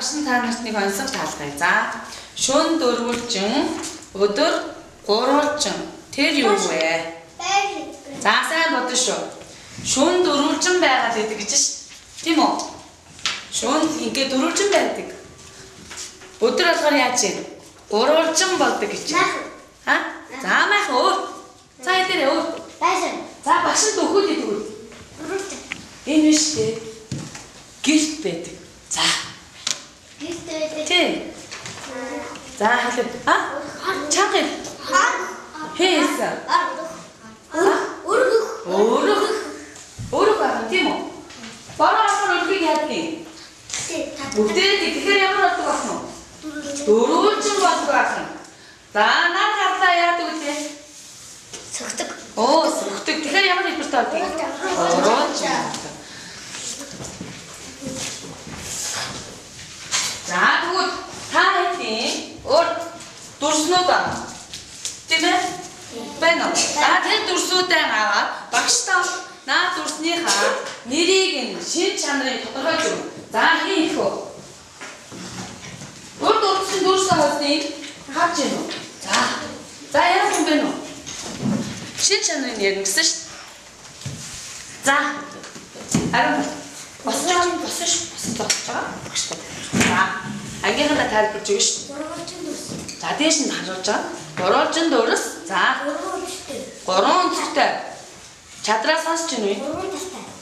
Багш та нарт нэг онцгой таалтай. За, шөнө дөрвөлжин, өдөр гурвалжин. Тэр юу вэ? За, сайн бодно шүү. Шөнө дөрвөлжин байгаад байдаг гэж ш. Тийм үү? Шөнө ингээд дөрвөлжин байдаг. Өдөр болохоор яаж вэ? Гурвалжин болдог гэж. Ха? За, мах өөр. За, эдгээр өөр. За, багшд өгөхөд идэггүй. Энэ биш үү? Гэрт байдаг. За. Тий. За халив. Чанга. Хийс. Өрөх байгаа тийм үү? Бараа өрхийг яадны. Бүгдээ тэгэхээр ямар болдог байх нь? Дөрвөлжин болдог байх нь. За наад харлаа яадаг үлээ? Сөхдөг. Оо, сөхдөг. Тэгэхээр ямар хэлбэртэй болдог? Дөрвөлжин. За тэгвэл та хэдийн өөр дурснууд аа. Тийм ээ? Байна уу? За тэр дурсуудаа аваад багштаа наад дурсныхаа нэрийг шин чанарыг тодорхойлж өгнө. За хийх үү? Өөр дурсын дурсаа хосныг харж байна уу? За яах юм бэ нөө? Шин чанарыг ярина гэсэн шүү. За. Арай босож байгаа. Багштаа. За, ангийнхаа тайлбарж өгнө шүү. За, дээш нь харуулж байгаа. Гурвалжин дөрс. За. Гурван өнцгтэй. Чадраас сонсч байна уу?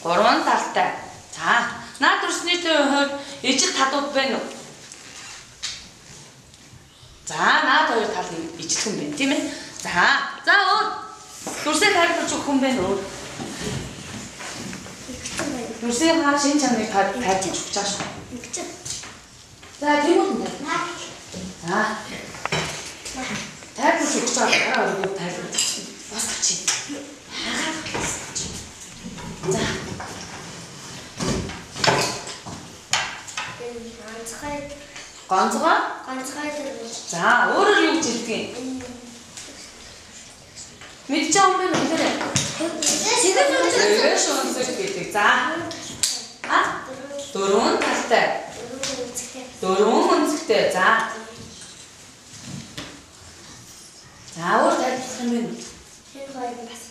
Гурван талтай. За, наад дурсны хувьд ижил талууд байна уу? За, наад хоёр тал ижилхэн байна, тийм ээ? За, өөр. Дурсыг тайлбарж өгөх хүн байна уу? Дурсыг хаа шин чанарыг тайлбарж өгч байгаа шүү. За, тийм үү? За. Тайлбарж өгч байгаа өөрөө тайлбарж өгч. Бас чи. За. Ганцхан. За, өөрөөр юу гэж хэлдэг юм? Мэдж байгаа юм байна уу тэр? Тэгэж онцгой гэдэг. За. Дөрвөн талтай. Дөрвөн өнцгтэй. За. За, өөр тайлбарлах юм байна. Энэ хоёр нь бас.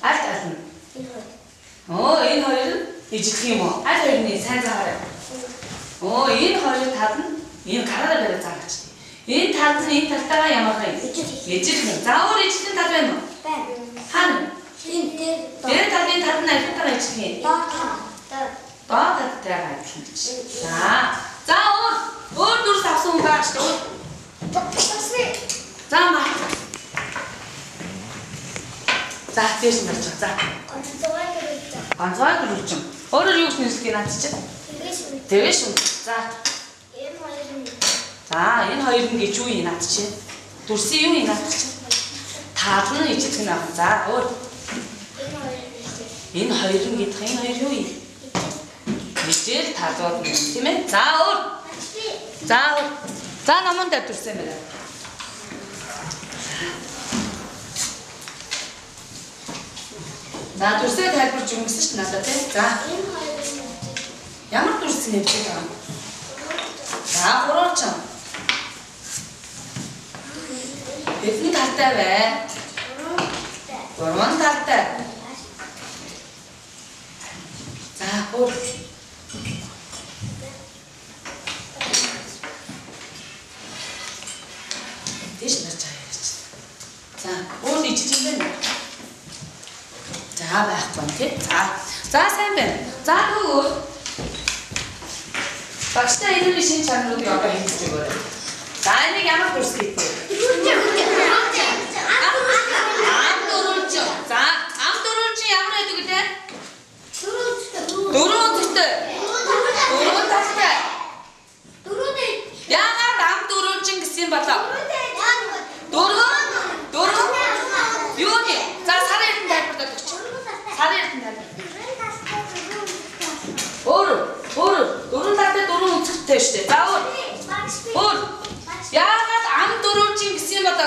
Аль тал нь? Энэ хоёр. Оо, энэ хоёр нь ижилх юм уу? Аль хоёр нь сайн заагаарай. Оо, энэ хоёр тал нь энэ гараараа бариад заагаач. Энэ тал нь энэ талтайгаа ямар хаа? Ижилх. За, өөр ижилхэн тал байна уу? Байна. Хаана? Тэр талын тал нь альтайгаа ижилх юм. Доод талтай адилхан гэж. За, өөр дурс авсан хүн байгаа шүү дээ. За, маа. За, тийш нарч. За. Ганцхан дөрвөлжин. Өөрөөр юу гэж нэрлэдэг наад чи? Тэгэж шүү. За. Энэ хоёр нь. За, энэ хоёр нь гэж юу юм наад чи? Дурсын юу юм наад чи? Тал нь ижилх нь аа. За, өөр. Энэ хоёр нь гэдэг энэ хоёр юу юм? Ижил талууд нь тийм ээ. За, өөр. За, намын дээр дурсан юм байна. За, дурсыг тайлбарж өгнө гэсэн чинь надад тийм. За. Ямар дурс нэмж байгаа юм? За, гурвалжин. Хэдэн талтай вэ? Гурван талтай. За, өөр. Тийш нарч байгаа юм. За, өөр ижиж юм байна. За, байхгүй тийм. За, сайн байна. За, нөгөө багштай энэ шин чанаруудыг одоо хэлж өгөөрэй. За, энийг ямар дурс гэдэг вэ? Ам дөрвөлжин. За, ам дөрвөлжин ямар байдаг вэ? Дөрвөн талтай. Дөрвөн талтай. Яагаад ам дөрвөлжин гэсэн болоо? Дөрвөн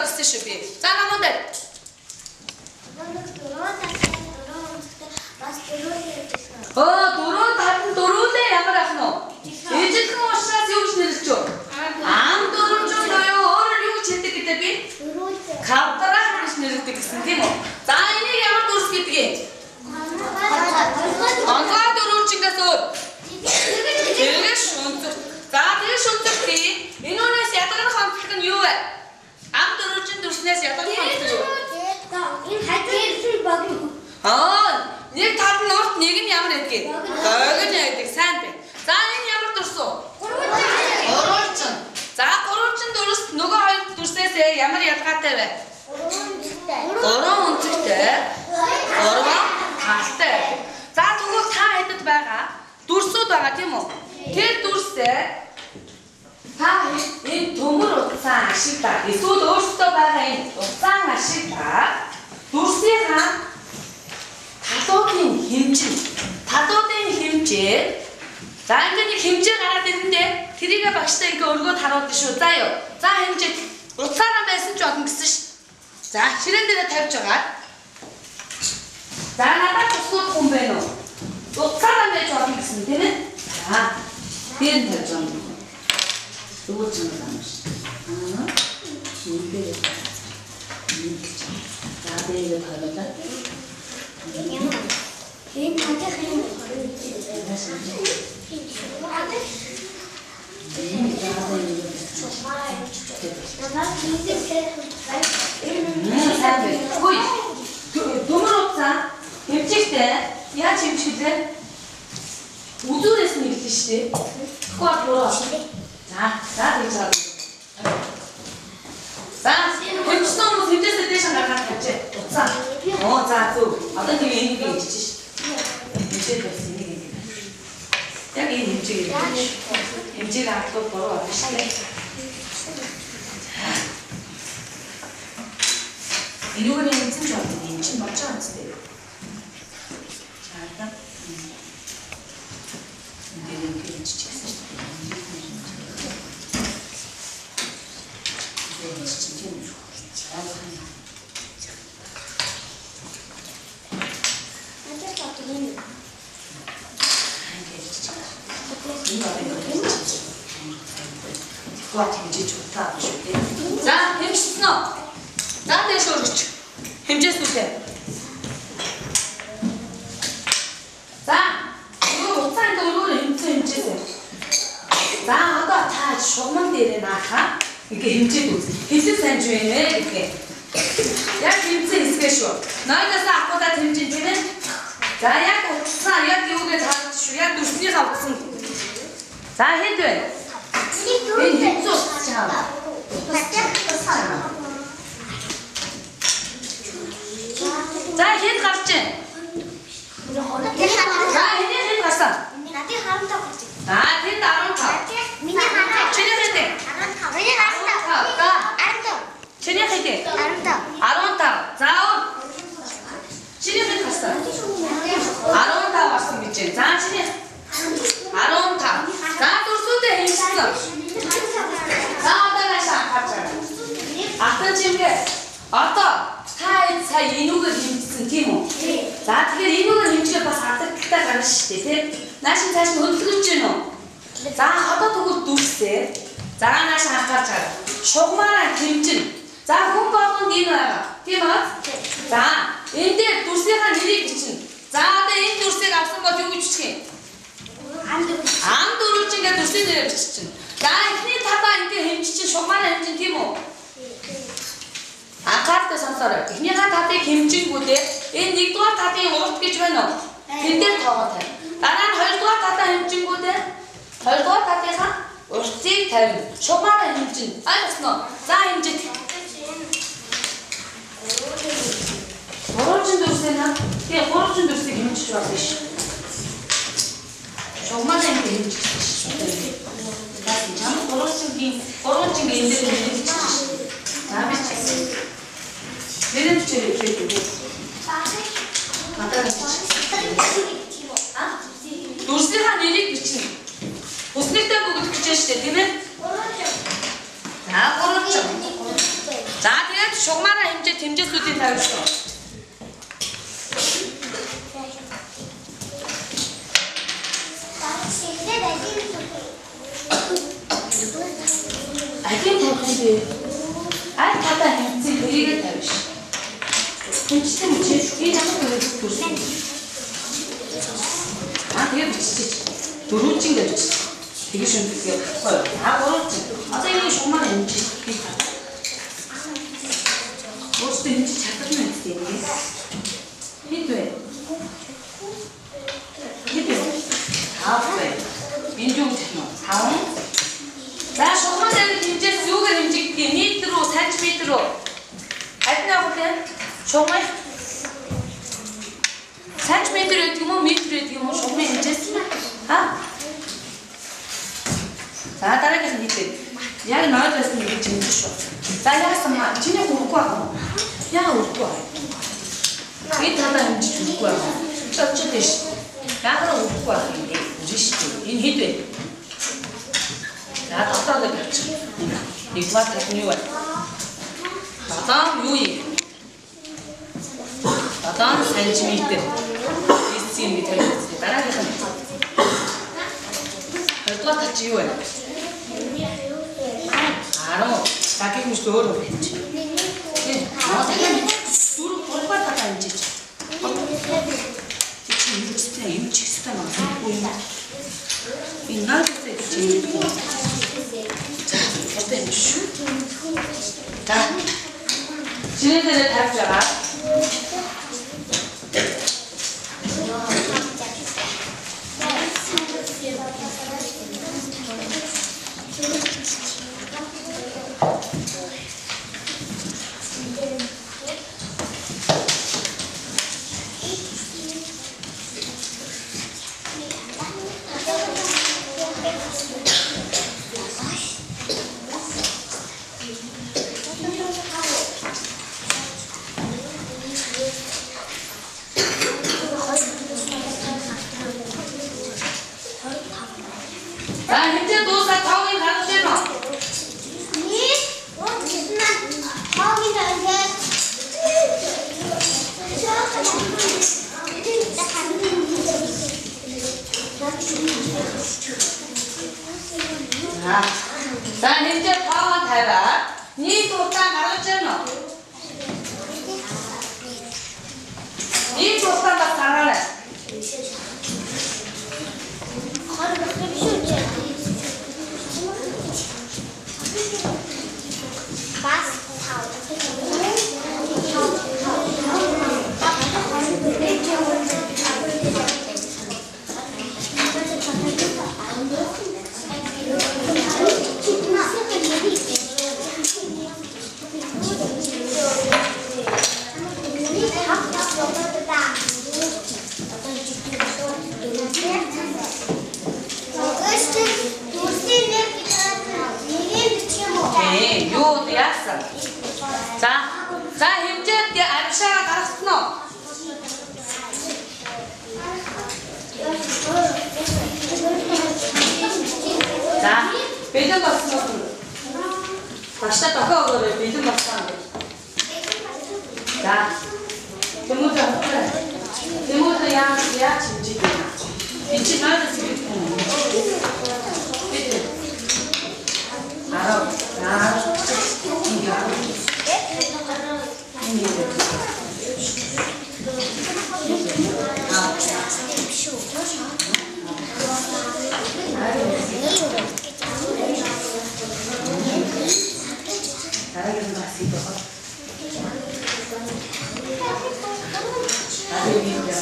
орсон шүү би. За намуудаа. Дөрөв татан дөрүүлээ ямар ах нь вэ? Ээжлэн уушраас юу гэж нэрлэж вэ? Ам дөрөвжин буюу өөрөөр юу гэж хэлдэг гэдэг би? Кавдрах гэж нэрлэдэг гэсэн тийм үү? За энийг ямар дүрс гэдэг юм? Онцгой дөрөвжингээс өөр. Тэгэж шунцэр. За тэгэж шунцэрти энэ үнээс ядгарах онцлог нь юу вэ? Ам дөрөвжин дүрснээс ядгарах онцлог юу? Энэ хажуугийн багийн. Нэг тал нь урт нэг нь ямар байдгийг? Гойгон байдаг сайн бэ. За энэ ямар дүрс үү? Гурвалжин. За гурвалжин дүрс нөгөө хоёр дүрсээс ямар ялгаатай вэ? Гурван өнцгтэй. Гурван талтай. За тэгвэл та хэдэд байгаа дүрсүүд байгаа тийм үү? Тэр дүрсээ та энэ төмөр утсан ашиглаад эсвэл өөртөө байгаа энэ утсан ашиглаад дүрсийнхаа талуудын хэмжээ. За ингээд нэг хэмжээ гараад ирэндээ тэрийг багштай ингээ өргөд харуулдаг шүү. За юу. За хэмжээ утсаараа байсан ч олон гэсэн ш. За ширээн дээр тавьж байгаа. За надад туслах хүн байна уу? Утсаараа байж олон гэсэн тийм ээ. За дээр нь тавьж байгаа юм. Зүгээр ч юм байна ш. Ингээд. За дээр тавьлаа. Энэ хажих юм. Төмөр утсан хэмжээтэй яаж хэмжүүлээ? Үзүүрээс нь хэлсэн шүү дээ. Тэгвэл буруу. За гэж байна. За хэмжсэн хүмүүс хэмжээсээ дэш гаргаад тавьчих. Утсан. За зөв. Одоо нэг энийг хэмжиж ш. Хэмжээ болсон нэг юм. Яг энэ хэмжээ. Хэмжээг авахгүй буруу байна шүү дээ. Энүүгээр хэмжсэн ч болдог юм чинь болж байгаа юм зү. Чаатаа. Энийг хэмжиж гэсэн шүү дээ. Энэ чинь юм шүү. За хэмжсэн үү? За дэш өргөч. Хэмжээс үлээ. За утсаа ингээ өргөөр хэмжээсэй. За одоо та шугамн дээр наахаа ингээ хэмжээд үз. Хэсэг санж байна гэгээ. Яг хэмжээ хэсгээ шүү. Ноёдоос ахуудаа хэмжин тийм ээ. За яг утсаа яг юугээ тааж шүү. Яг дүрсний утсан. За хэд вэ? Энэ хэцүү утас чаава. За хэд гарч байна? За хэд гарсан? Надад 15 гарч байна. Тэнд 15. Миний 15. Чиний хэд вэ? 15. Миний 15. За 15. Чиний хэд вэ? 15. 15. За чиний хэд гарсан? 15 гарсан гэж байна. За чиний 15. За дүрсүүдээ хэмжсэн. За одоо наашаа харж байгаа. Ахтан чимгээ. Одоо та сая энүүгээр хэмжсэн тийм үү? За тэгэхээр энүүгээр хэмжгээ бас хадагтай гарна шүү дээ тийм. Наашин цааш нь хөдөлгөж гин үү? За одоо тэгвэл дүрсээ. За наашаа харж байгаа. Шугамаараа хэмжин. За хүн болгонд энэ байгаа. Тийм үү? За энэ дээр дүрсийнхаа нэрийг бичнэ. За одоо энэ дүрсийг авсан бол юу гэж бичих юм? Ам дөрөвжингээ дүрсийн нэрээр биччихнэ. За эхний талаа ингээ хэмжиж шугамаараа хэмжин тийм үү? Анхааралтай сонсоорой. Эхнийхээ талыг хэмжингүүдээ энэ нэгдүгээр талын урт гэж байна уу? Тэн дээр тоогоо тавь. Дараа нь хоёрдугаар талаа хэмжингүүдээ хоёрдугаар талынхаа уртыг тавь. Шугамаараа хэмжин. Ойлгосноо? За хэмжиж. Гурван дүрсээ наа. Тэгээ гурван дүрсийг хэмжиж болно ш. Шугамаараа хэмжиж ш. Чам гурван чингийн энэ дээр хэмжиж ш. За бичсэн. Нэрэн чирээ хэлдэг. Дүрсийнхаа нэрийг бичнэ. Хүснэгтэй бүгд бичэн штэ тийм ээ? За гурван. За тэгээ 조그마한 힘제 댐제수진 달죠. 알긴 달건데. 알 바다 힘지 느리게 달죠. 힘지 때문에 제일 죽이는 거 보시. 아, 되게 미치지. 도루찡 되지. 되게 쉬운 게 커요. 다 걸었지. 아, 이게 조그마한 힘지. 멋있도 힘지 잘 끝나야 돼. 히트해. 민중 채널 다음. 자, 조그마한 힘지 수요가 힘지 밑으로 30m로. 알트나 보면 조그마 30m를 뛰면 밑으로 뛰면 조그마 힘지. 아. 자, 따라해서 밑에. 야, 나와도 했으면 이거 지금 주셔. 자, 야, 잠깐만. 진짜 올 거야. 야, 올 거야. 이 타다 힘지 줄 거야. 쩌쩌 대시. 야, 그럼 올 거야. 우리 시도. 이 히트. 야, 따뜻하게 펼쳐. 이거 같아, 중요해. 다음, 요이. 다음, 센티미터. 리스트 밑에 따라해서 또 같아, 중요해. 알아. 자기 공식 도로 했지. 네. 도로 볼 거야, 다 이제. 이거 진짜 임치 수다 막 보이나? 이 나한테 재밌고. 자, 어때? 자, 지네들을 다 잡아. 자, 현재 도사 타오이 가도 되나? 자, 현재 타오이 달라. 니 도사 가도 되나? 니 도사가 잘하네. 네, 요 되었어. 자, 현재 때 알샤가 달았어. 자, 배전 갔어. 다시 닦아 그래. 배전 갔어. 자, 대모자 그래. 대모자야, 야 진지. 빛이 나는 지금. 알아. 자, 이게.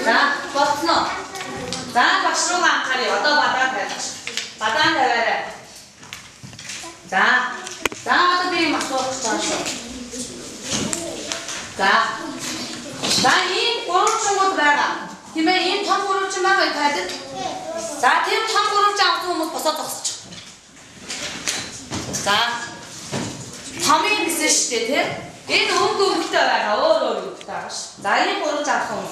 자, 버스너. 자, 박수로 가리 왔다 바다 대래. 자, 어떻게 막 쏘았어. 자, 이 꼬르치 못 들어가. 힘에 이 참고르치 막 가야 돼. 자, 팀 참고르치 않고 뭐 벗어졌어. 자, 밤에 있을 시대 돼. 이 너무 그 밑에다가 어려워. 자, 이 꼬르치 않고